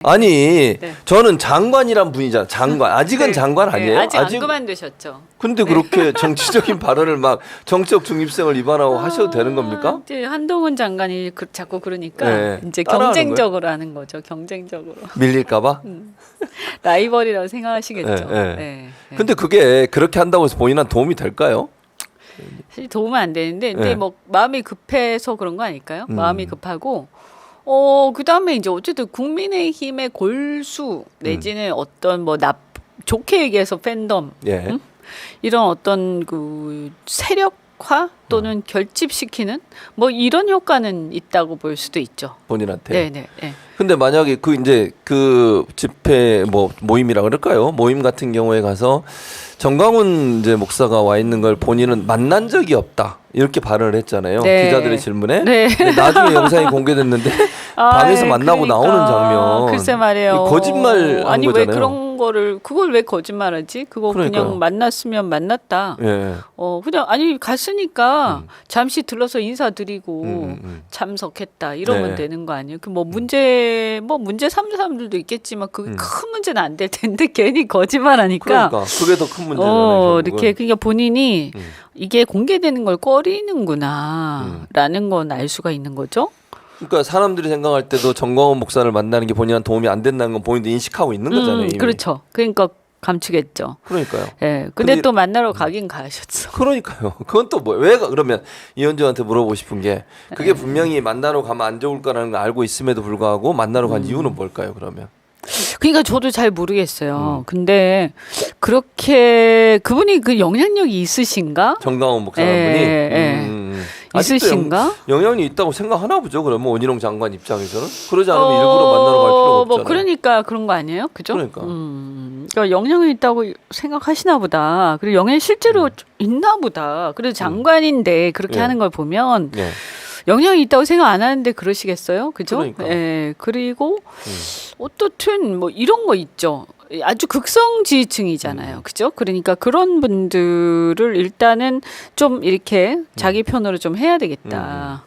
아니 네. 저는 장관이란 분이잖아. 장관. 아직은 네. 장관 아니에요? 네, 아직 안 그만두셨죠. 근데 그렇게 정치적인 발언을 막 정치적 중립성을 위반하고 하셔도 되는 겁니까? 이제 한동훈 장관이 자꾸 그러니까 네. 이제 따라하는 경쟁적으로 하는 거죠. 경쟁적으로. 밀릴까봐? 라이벌이라고 생각하시겠죠. 네, 네. 네. 근데 그게 그렇게 한다고 해서 본인한테 도움이 될까요? 사실 도움은 안 되는데 근데 네. 뭐 마음이 급해서 그런 거 아닐까요? 마음이 급하고 그다음에 이제 어쨌든 국민의힘의 골수 내지는 어떤 뭐 좋게 얘기해서 팬덤 예. 이런 어떤 그 세력화 또는 결집시키는 뭐 이런 효과는 있다고 볼 수도 있죠. 본인한테. 네네. 네. 근데 만약에 그 이제 그 집회 뭐 모임이라 그럴까요? 모임 같은 경우에 가서 정광훈 이제 목사가 와 있는 걸 본인은 만난 적이 없다 이렇게 발언을 했잖아요. 네. 기자들의 질문에. 네. 근데 나중에 영상이 공개됐는데 방에서 만나고 그러니까. 나오는 장면. 글쎄 말이에요. 거짓말 한 아니 거잖아요. 왜 그런 거를 그걸 왜 거짓말하지? 그거 그러니까요. 그냥 만났으면 만났다. 예. 그냥 아니 갔으니까 잠시 들러서 인사드리고 참석했다 이러면 네. 되는 거 아니에요? 그 뭐 문제 삼는 사람들도 있겠지만 그게 큰 문제는 안 될 텐데 괜히 거짓말하니까. 그러니까 그게 더 큰 문제잖아요. 이렇게 그러니까 본인이 이게 공개되는 걸 꺼리는구나라는 건 알 수가 있는 거죠. 그러니까 사람들이 생각할 때도 정광훈 목사를 만나는 게 본인한테 도움이 안 된다는 건 본인도 인식하고 있는 거잖아요. 이미. 그렇죠. 그러니까 감추겠죠. 그러니까요. 예. 근데 또 만나러 가긴 가셨어. 그러니까요. 그건 또 뭐 왜 그러면 이현주한테 물어보고 싶은 게 그게 네. 분명히 만나러 가면 안 좋을 거라는 걸 알고 있음에도 불구하고 만나러 간 이유는 뭘까요? 그러면 그러니까 저도 잘 모르겠어요. 근데 그렇게 그분이 그 영향력이 있으신가? 정광훈 목사라는 예, 분이 아직도 있으신가? 영향이 있다고 생각하나 보죠. 그러면 원희룡 장관 입장에서는 그러지 않으면 일부러 만나러 갈 필요가 없잖아요. 뭐 그러니까 그런 거 아니에요? 그죠? 그러니까. 그러니까 영향이 있다고 생각하시나 보다. 그리고 영향이 실제로 있나 보다. 그래도 장관인데 그렇게 예. 하는 걸 보면 예. 영향이 있다고 생각 안 하는데 그러시겠어요? 그죠? 그러니까. 예. 그리고 어떻든 뭐 이런 거 있죠. 아주 극성 지지층이잖아요. 그죠? 그러니까 그런 분들을 일단은 좀 이렇게 자기 편으로 좀 해야 되겠다.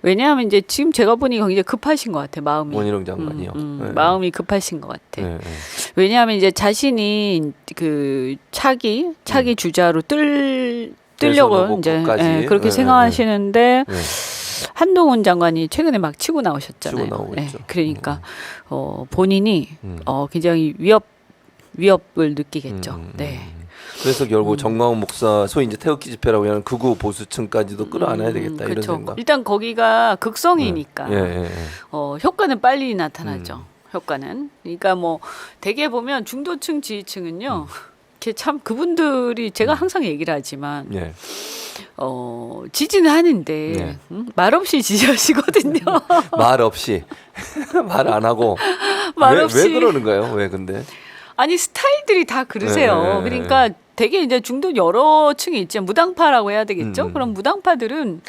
왜냐하면 이제 지금 제가 보니까 굉장히 급하신 것 같아. 마음이. 원희룡 장관이요. 예. 마음이 급하신 것 같아. 예. 예. 왜냐하면 이제 자신이 그 차기 주자로 뜨려고 대선 이제 후보까지. 그렇게 예, 생각하시는데 예. 한동훈 장관이 최근에 막 치고 나오셨잖아요. 치고 나오고 있죠. 그러니까 본인이 굉장히 위협을 느끼겠죠. 네. 그래서 결국 정광훈 목사 소위 이제 태극기 집회라고 하는 극우 보수층까지도 끌어안아야 되겠다 이런 그렇죠. 생각. 일단 거기가 극성이니까 예, 예, 예. 효과는 빨리 나타나죠. 효과는. 그러니까 뭐 대개 보면 중도층 지지층은요. 이렇게 참 그분들이 제가 항상 얘기를 하지만 예. 지지는 하는데 네. 말 없이 지지하시거든요. 말 없이 말 안 하고 말 없이. 왜 그러는가요? 왜 근데? 아니 스타일들이 다 그러세요. 네. 그러니까 되게 이제 중도 여러 층이 있죠. 무당파라고 해야 되겠죠. 그럼 무당파들은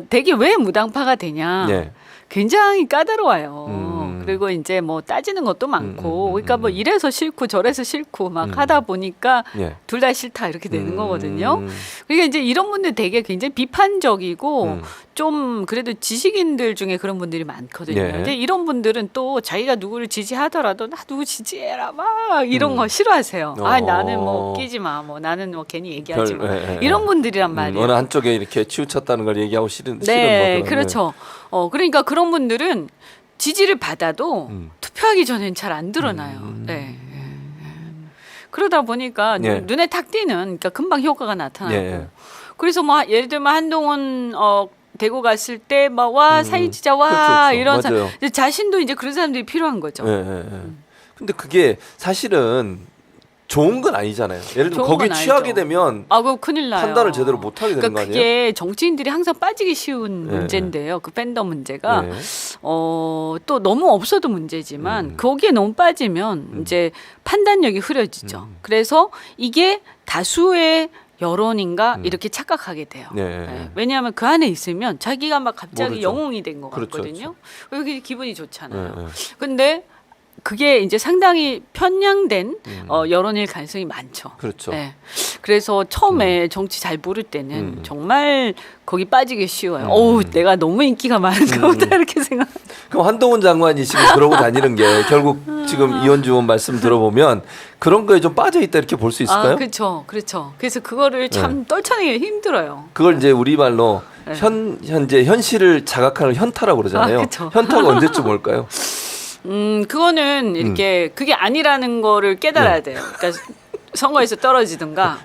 되게 왜 무당파가 되냐? 예. 굉장히 까다로워요. 그리고 이제 뭐 따지는 것도 많고, 그러니까 뭐 이래서 싫고 저래서 싫고 막 하다 보니까 예. 둘 다 싫다 이렇게 되는 거거든요. 그러니까 이제 이런 분들 되게 굉장히 비판적이고 좀 그래도 지식인들 중에 그런 분들이 많거든요. 예. 이제 이런 분들은 또 자기가 누구를 지지하더라도 나 누구 지지해라 막 이런 거 싫어하세요. 아 나는 뭐 끼지 마, 뭐 나는 뭐 괜히 얘기하지 마. 이런 분들이란 말이에요. 어느 한쪽에 이렇게 치우쳤다는 걸 얘기하고 싫은 네, 뭐 그렇죠. 그러니까 그런 분들은 지지를 받아도 투표하기 전엔 잘 안 드러나요. 네. 그러다 보니까 예. 눈에 탁 띄는, 그러니까 금방 효과가 나타나고. 예. 그래서 뭐 예를 들면 한동훈 대구 갔을 때 막 와 사진 찍자 와 그렇죠. 이런 맞아요. 사람, 자신도 이제 그런 사람들이 필요한 거죠. 예, 예, 예. 근데 그게 사실은 좋은 건 아니잖아요. 예를 들면 좋은 거기에 건 취하게 아니죠. 되면 그거 큰일 나요. 판단을 제대로 못 하게 되는 그러니까 거 아니에요? 그게 정치인들이 항상 빠지기 쉬운 예. 문제인데요. 그 팬덤 문제가. 예. 또 너무 없어도 문제지만 거기에 너무 빠지면 이제 판단력이 흐려지죠. 그래서 이게 다수의 여론인가 이렇게 착각하게 돼요. 예. 네. 왜냐하면 그 안에 있으면 자기가 막 갑자기 모르죠. 영웅이 된 것 그렇죠, 같거든요. 여기 기분이 좋잖아요. 예, 예. 근데 그게 이제 상당히 편향된 여론일 가능성이 많죠. 그렇죠. 네. 그래서 처음에 정치 잘 모를 때는 정말 거기 빠지기 쉬워요. 어우, 내가 너무 인기가 많은가 보다 이렇게 생각. 그럼 한동훈 장관이 지금 그러고 다니는 게 결국 지금 이현주 의원 말씀 들어보면 그런 거에 좀 빠져 있다 이렇게 볼 수 있을까요? 그렇죠, 그렇죠. 그래서 그거를 참 떨쳐내기 힘들어요. 그걸 이제 우리말로 현재 현실을 자각하는 현타라고 그러잖아요. 그쵸. 현타가 언제쯤 올까요? 그거는 이렇게 그게 아니라는 거를 깨달아야 돼요. 그러니까 선거에서 떨어지든가,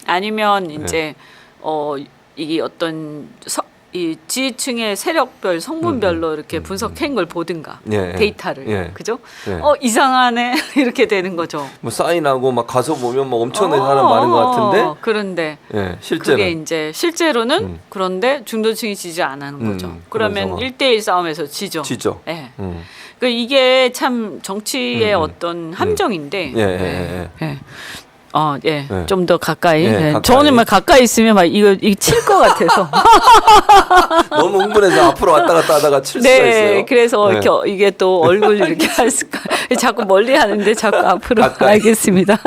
아니면 이제 이게 어떤 이 지지층의 세력별 성분별로 이렇게 분석한 걸 보든가 데이터를 그죠? 이상하네 이렇게 되는 거죠. 뭐 사인하고 막 가서 보면 뭐 엄청나게 사람 많은 것 같은데 그런데 실제로 그게 이제 실제로는 그런데 중도층이 지지 안 하는 거죠. 그러면 1대1 싸움에서 지죠. 예. 그 이게 참 정치의 어떤 함정인데. 좀 더 가까이. 가까이. 저는 막 가까이 있으면 막 이거 칠 것 같아서. 너무 흥분해서 앞으로 왔다 갔다 하다가 칠 수가 있어요. 그래서 이게 또 얼굴 이렇게 할 수가. 자꾸 멀리 하는데 자꾸 앞으로 가까이. 알겠습니다.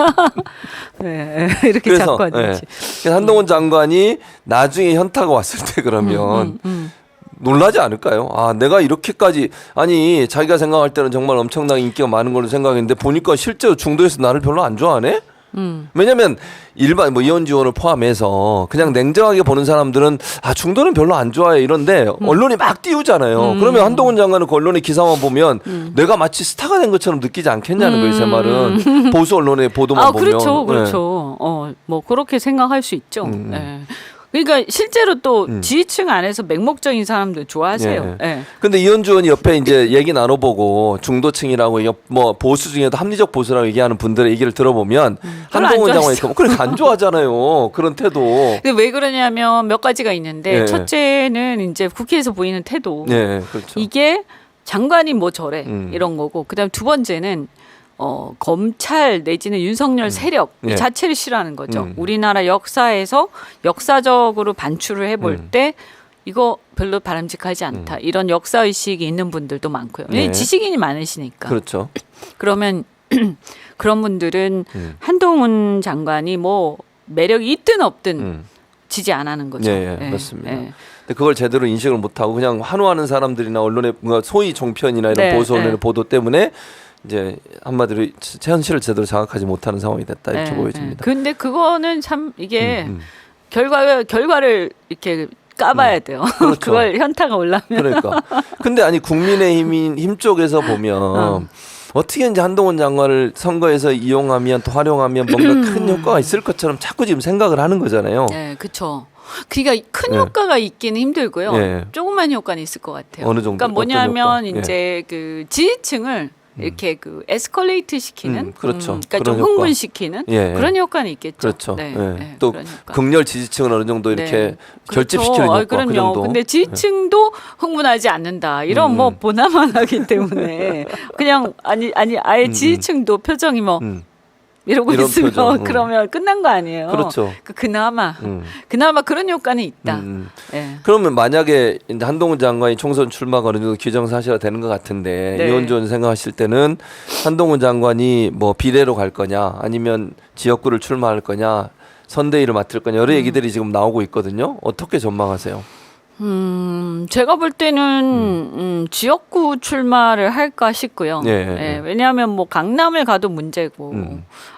이렇게 그래서, 자꾸 하든지. 그래서 한동훈 장관이 나중에 현타가 왔을 때 그러면 놀라지 않을까요? 아, 내가 이렇게까지 아니 자기가 생각할 때는 정말 엄청나게 인기가 많은 걸로 생각했는데 보니까 실제로 중도에서 나를 별로 안 좋아하네. 왜냐면 일반 뭐 이현주 의원을 포함해서 그냥 냉정하게 보는 사람들은 아 중도는 별로 안 좋아해 이런데 언론이 막 띄우잖아요. 그러면 한동훈 장관은 그 언론의 기사만 보면 내가 마치 스타가 된 것처럼 느끼지 않겠냐는 거예요. 제 말은 보수 언론의 보도만 보면. 그렇죠. 뭐 그렇게 생각할 수 있죠. 그러니까 실제로 또 지지층 안에서 맹목적인 사람들 좋아하세요. 근데 이현주 의원이 옆에 이제 얘기 나눠보고 중도층이라고 뭐 보수 중에도 합리적 보수라고 얘기하는 분들의 얘기를 들어보면 한동훈 장관이 그러니까 안 좋아하잖아요. 그런 태도. 근데 왜 그러냐면 몇 가지가 있는데 첫째는 이제 국회에서 보이는 태도. 그렇죠. 이게 장관이 뭐 저래 이런 거고 그다음 두 번째는 검찰 내지는 윤석열 세력 이 자체를 싫어하는 거죠. 우리나라 역사에서 역사적으로 반추를 해볼 때 이거 별로 바람직하지 않다. 이런 역사의식이 있는 분들도 많고요. 지식인이 많으시니까. 그렇죠. 그러면 그런 분들은 한동훈 장관이 뭐 매력이 있든 없든 지지 안 하는 거죠. 맞습니다. 근데 그걸 제대로 인식을 못하고 그냥 환호하는 사람들이나 언론의 소위 종편이나 이런 보수 언론의 보도 때문에 이제 한마디로 현실을 제대로 자각하지 못하는 상황이 됐다 이렇게 보여집니다. 근데 그거는 참 이게 결과를 이렇게 까봐야 돼요. 그렇죠. 그걸 현타가 올라면. 그러니까. 근데 아니 국민의힘 쪽에서 보면 어떻게 이제 한동훈 장관을 선거에서 이용하면 또 활용하면 뭔가 큰 효과가 있을 것처럼 자꾸 지금 생각을 하는 거잖아요. 그렇죠. 그러니까 큰 효과가 있기는 힘들고요. 조그만 효과는 있을 것 같아요. 어느 정도? 그러니까 뭐냐면 이제 그 지지층을 이렇게 그 에스컬레이트 시키는, 그렇죠. 그러니까 좀 흥분시키는 그런 효과는 있겠죠. 그렇죠. 또 극렬 지지층은 어느 정도 이렇게 결집시키는 효과 그럼요. 그 정도. 근데 지지층도 흥분하지 않는다. 이런 뭐 보나마나기 때문에 그냥 아예 지지층도 표정이 뭐. 이러고 있으면 표정, 그러면 끝난 거 아니에요. 그렇죠. 그나마 그런 효과는 있다. 그러면 만약에 이제 한동훈 장관이 총선 출마가 어느 정도 기정사실화 되는 것 같은데 이현주 의원 생각하실 때는 한동훈 장관이 뭐 비례로 갈 거냐 아니면 지역구를 출마할 거냐 선대위를 맡을 거냐 여러 얘기들이 지금 나오고 있거든요. 어떻게 전망하세요? 제가 볼 때는 지역구 출마를 할까 싶고요. 왜냐하면 뭐 강남을 가도 문제고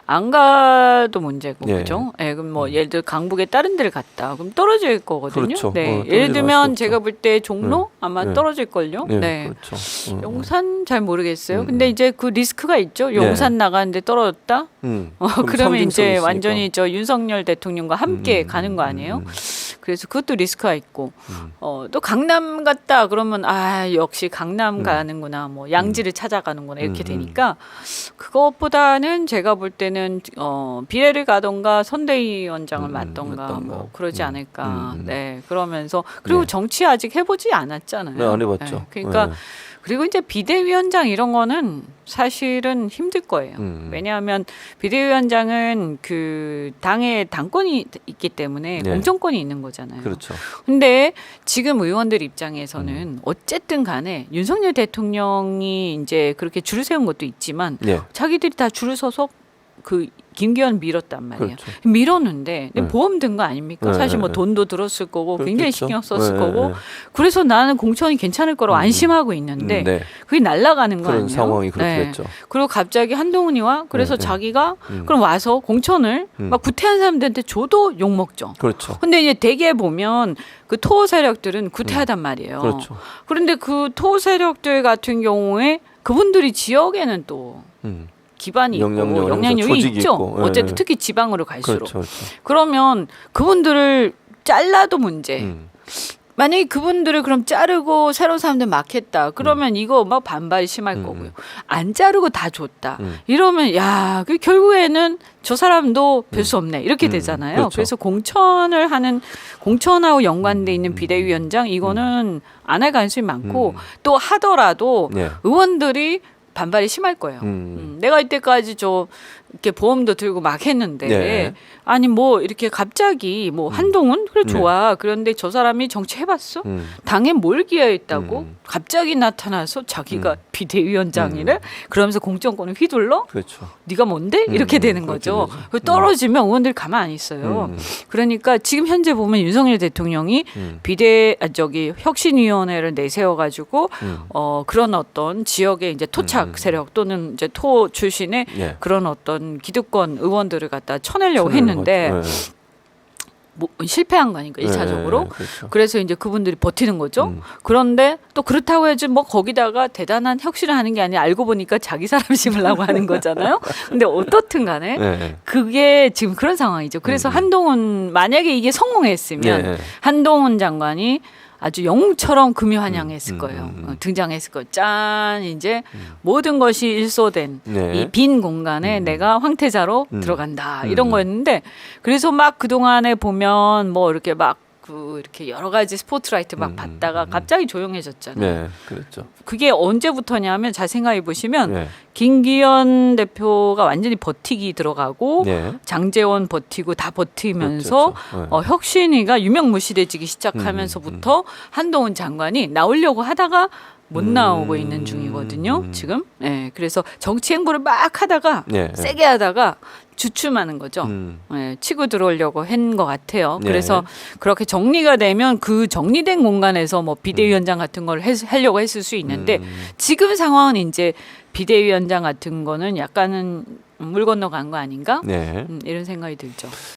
안 가도 문제고 그죠? 그럼 뭐 예를 들어 강북에 다른 데를 갔다 그럼 떨어질 거거든요. 그렇죠. 예를 들면 제가 볼 때 종로 아마 떨어질 걸요. 그렇죠. 용산 잘 모르겠어요. 근데 이제 그 리스크가 있죠. 용산 나가는데 떨어졌다. 그러면 이제 완전히 저 윤석열 대통령과 함께 가는 거 아니에요? 그래서 그것도 리스크가 있고 또 강남 갔다 그러면 역시 강남 가는구나 뭐 양지를 찾아가는구나 이렇게 되니까 그것보다는 제가 볼 때는 비례를 가던가 선대위원장을 맡던가 뭐 그러지 않을까. 그러면서 그리고 정치 아직 해보지 않았잖아요. 안 해봤죠. 그러니까 그리고 이제 비대위원장 이런 거는 사실은 힘들 거예요. 왜냐하면 비대위원장은 그 당의 당권이 있기 때문에 공천권이 있는 거잖아요. 그렇죠. 근데 지금 의원들 입장에서는 어쨌든 간에 윤석열 대통령이 이제 그렇게 줄을 세운 것도 있지만 자기들이 다 줄을 서서 그 김기현 밀었단 말이에요. 그렇죠. 밀었는데 네. 보험 든 거 아닙니까? 네, 사실 뭐 네. 돈도 들었을 거고 굉장히 그렇겠죠. 신경 썼을 네, 거고 네. 그래서 나는 공천이 괜찮을 거라고 안심하고 있는데 네. 그게 날아가는 거 그런 아니에요? 상황이 그렇게 네. 됐죠. 그리고 갑자기 한동훈이 와 그래서 네, 네. 자기가 그럼 와서 공천을 막 구태한 사람들한테 줘도 욕 먹죠. 그렇죠. 근데 이제 대개 보면 그 토 세력들은 구태하단 말이에요. 그렇죠. 그런데 그 토 세력들 같은 경우에 그분들이 지역에는 또 음. 기반이 있고 영향력이 영향력이 조직이 있죠. 있고. 예, 어쨌든 예. 특히 지방으로 갈수록. 그렇죠. 그렇죠. 그러면 그분들을 잘라도 문제. 음. 만약에 그분들을 그럼 자르고 새로운 사람들 막 했다. 그러면 이거 막 반발이 심할 거고요. 안 자르고 다 줬다. 이러면 야, 그 결국에는 저 사람도 별 수 없네. 이렇게 되잖아요. 그렇죠. 그래서 공천을 하는 공천하고 연관돼 있는 비대위원장 이거는 안 할 가능성이 많고 또 하더라도 네. 의원들이 반발이 심할 거예요. 내가 이때까지 좀 이렇게 보험도 들고 막 했는데 네. 아니 뭐 이렇게 갑자기 뭐 한동훈 그래 좋아. 그런데 저 사람이 정치 해봤어? 당에 뭘 기여했다고 갑자기 나타나서 자기가 비대위원장이래? 그러면서 공천권을 휘둘러? 그렇죠. 네가 뭔데? 이렇게 되는 그렇게 거죠. 되죠. 그 떨어지면 의원들 가만 안 있어요. 그러니까 지금 현재 보면 윤석열 대통령이 혁신위원회를 내세워가지고 그런 어떤 지역의 이제 토착 세력 또는 이제 토 출신의 예. 그런 어떤 기득권 의원들을 갖다 쳐내려고 했는데 네. 뭐 실패한 거 아닙니까? 1차적으로. 네, 그렇죠. 그래서 이제 그분들이 버티는 거죠. 그런데 또 그렇다고 해야지 뭐 거기다가 대단한 혁신을 하는 게 아니라 알고 보니까 자기 사람 심으려고 하는 거잖아요. 근데 어떻든 간에 네. 그게 지금 그런 상황이죠. 그래서 한동훈 만약에 이게 성공했으면 네. 한동훈 장관이 아주 영웅처럼 금요환영했을 거예요. 등장했을 거예요. 짠 이제 모든 것이 일소된 네. 이 빈 공간에 내가 황태자로 들어간다 이런 거였는데 그래서 막 그동안에 보면 뭐 이렇게 막 이렇게 여러 가지 스포트라이트 막 받다가 갑자기 조용해졌잖아요. 네, 그렇죠. 그게 언제부터냐면 잘 생각해 보시면 네. 김기현 대표가 완전히 버티기 들어가고 네. 장제원 버티고 다 버티면서 그렇죠, 그렇죠. 혁신위가 유명무실해지기 시작하면서부터 한동훈 장관이 나오려고 하다가 못 나오고 있는 중이거든요. 지금. 네, 그래서 정치 행보를 막 하다가 네. 세게 하다가 주춤하는 거죠. 음. 네, 치고 들어오려고 한 것 같아요. 네. 그래서 그렇게 정리가 되면 그 정리된 공간에서 뭐 비대위원장 같은 걸 하려고 했을 수 있는데 지금 상황은 이제 비대위원장 같은 거는 약간은 물 건너간 거 아닌가? 네. 이런 생각이 들죠.